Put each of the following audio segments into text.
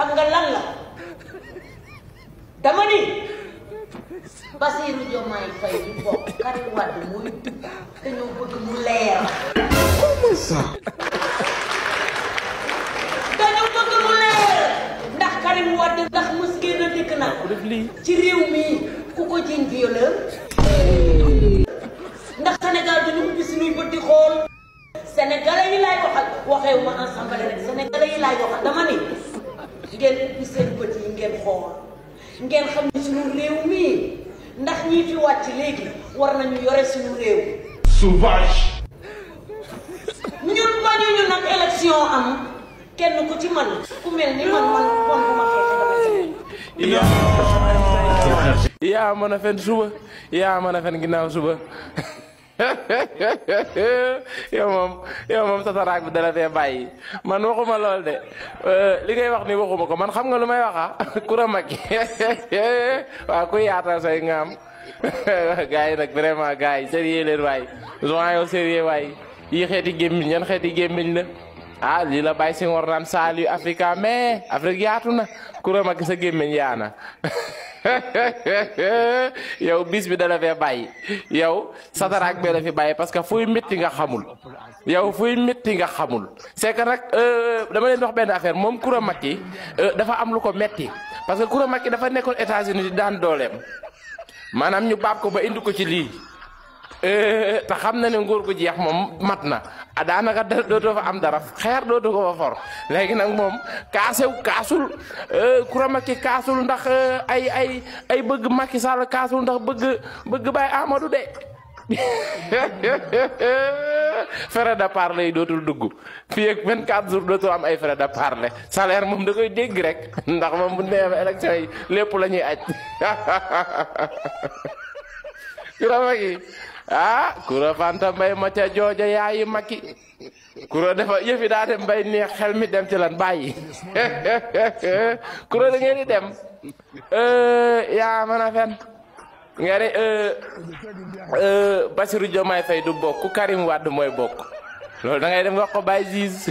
xam nga lan la dama ni Bassirou Diomaye Faye du bokk Karim Wade mooy dugg dañoo bëgg mu leer. Comment ça? dañoo bëgg mu leer ndax Karim Wade ndax mës ngeen a dégg na ci réew mi ku ko jiñ violeur ndax Sénégal dañu ubbi suñuy bët di xool sénégalais yi laay waxal waxeewu ma ensemble rek sénégalais yi laay waxal dama ni ngeen ubbi seen bët yi ngeen xool ngeen xam ne suñu réew mi ndax ñii fi wàcc léegi war nañu yore suñu réew. Sauvage. ñun bañuñu nag élection am kenn ku ci man ku mel ni man bon bu ma xeexee yaa mën a fen suba yaa mën a fen ginnaaw suba yow moom sa taraak bi dala fee bàyyi man waxuma lool de li ngay wax ni waxuma ko man xam nga lu may waxa Coura Macky waaw ku yaatal say ngaam gars yi nag vraiment gars yi sérieux leen waay joint sérieux waay yi xeeti gémmiñ yan xeeti gémmiñ la ah lii la bàyyi si war naan salut Africa mais Afrique yaatu na Coura Macky sa gémmiñ yaana yow bis bi dala fee bàyyi yow sataraak bee la fi bàyyi parce que fuy métti nga xamul yow fuy métti nga xamul c'est que nag dama leen wax benn affaire moom Coura Macky dafa am lu ko metti parce que Coura Macky dafa nekkoon États-Unis di daan dooleem maanaam ñu baab ko ba indi ko ci lii te xam na ne nguur gu jeex moom mat na daanaka dootoo fa am dara xeer dootu ko fa for léegi nag moom kaasul Coura Macky kaasul ndax ay bëgg Macky Sall kaasul ndax bëgg Baye Amadou de frais de parler yi dootul dugg fii ak 24 jours dootul am ay frais de parler salaire moom da koy dégg rek ndax moom bu neexee élection yi lépp la ñuy aj Coura Macky ah Coura Fanta Mbaye ma ca jooja yaayi Macky Coura dafa yëfi daa dem bay neex xel mi dem ci lan bàyyi Coura da ngeen di dem yaa mën a fen nga ne Bassirou Diomaye Faye du bokk Karim Wade mooy bokk loolu da ngay dem nga wax ko Baye Ziz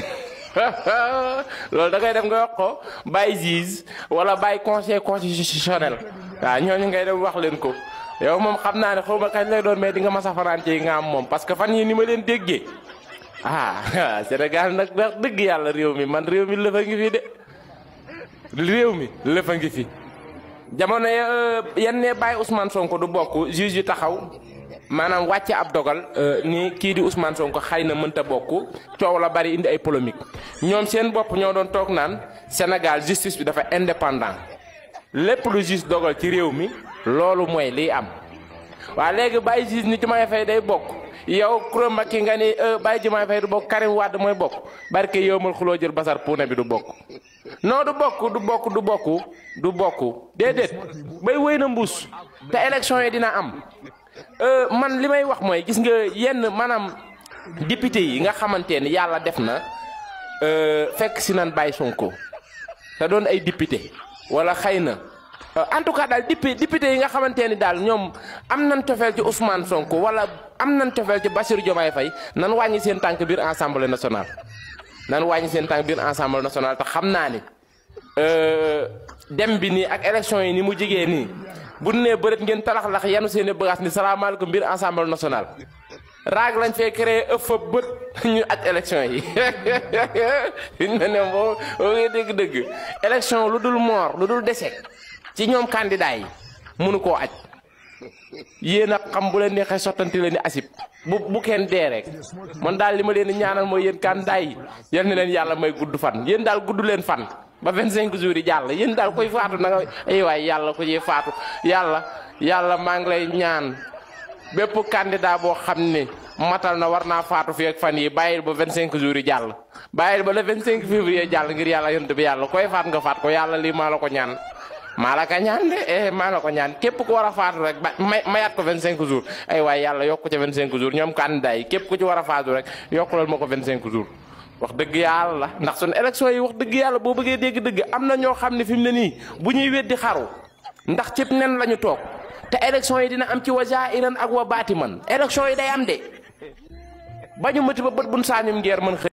loolu da ngay dem nga wax ko Baye Ziz wala Baye conseil constitutionnel waaw ñooñu ngay dem wax leen ko yow moom xam naa ne xaw ma kañ lay doon mais di nga mas a fanaan ci nga am moom parce que fan yi ni ma leen déggee ah Sénégal nag wax dëgg yàlla réew mi man réew mi lëfa ngi fi de réew mi lëfa ngi fi jamono yan ne bàyyi Ousmane Sonko du bokk juge yi taxaw maanaam wàcce ab dogal ni kii di Ousmane Sonko xëy na mënta bokk coow la bari indi ay polémique ñoom seen bopp ñoo doon toog naan Sénégal justice bi dafa indépendant lépp lu juge dogal ci réew mi loolu mooy liy am waaw léegi Baye Ziz ni Diomaye Faye day bokk yow Coura Macky nga ni Baye Diomaye Faye du bokk Karim Wade mooy bokk barke yow mal xuloo jël basar puune bi du bokk non du bokk déedéet bay wéy na mbuus te élection yi dina am man li may wax mooy gis nga yenn maanaam député yi nga xamante ni yàlla def na fekk si nan Baye Sonko te doon ay député wala xëy na en tout cas daal député yi nga xamante ni daal ñoom am nañ cofeel ci Ousmane Sonko wala am nañ cofeel ci Bassirou Diomaye Faye nan wàññi seen tànk biir Assemblée nationale te xam naa ni dem bi nii ak élection yi ni mu jigee nii bu nee bërët ngeen talax-lax yanu seen i bagages ni salaamaaleykum biir Assemblée nationale raag lañ fee créé ëpp bët ñu aj élection yi ne ne boo ngay dégg-dëgg élection lu dul moor lu dul dese ci ñoom candidat yi mënu koo aj yéen a xam bu leen neexee sottanti leen ni asib bu kenn dee rek man daal li ma leen di ñaanal mooy yéen candidat yi yal na leen yàlla may gudd fan yéen daal gudd leen fan ba 25 jours yi jàll yéen daal koy faatu na nga ay waay yàlla ko ciy faatu yàlla maa ngi lay ñaan bépp candidat boo xam ne matal na war naa faatu fi ak fan yi bàyyil ba 25 jours yi jàll bàyyil ba le 25 février jàll ngir yàlla yonent bi yàlla koy faat nga faat ko yàlla lii maa la ko ñaan maa la ko ñaan de maa la ko ñaan képp ku war a faatu rek mayaat ko 25 jours ay waay yàlla yokk ko ca 25 jours ñoom candidat yi képp ku ci war a faatu rek yokkulal ma ko 25 jours wax dëgg yàlla ndax suñu élection yi wax dëgg yàlla boo bëggee dégg dëgg am na ñoo xam ne fi mu ne nii bu ñuy weddi xaru ndax cib nen la ñu toog te élection yi dina am ci wa zaahiran ak wa baatiman élection yi day am de bañu mëti ba bët buñ saañum ngeer mën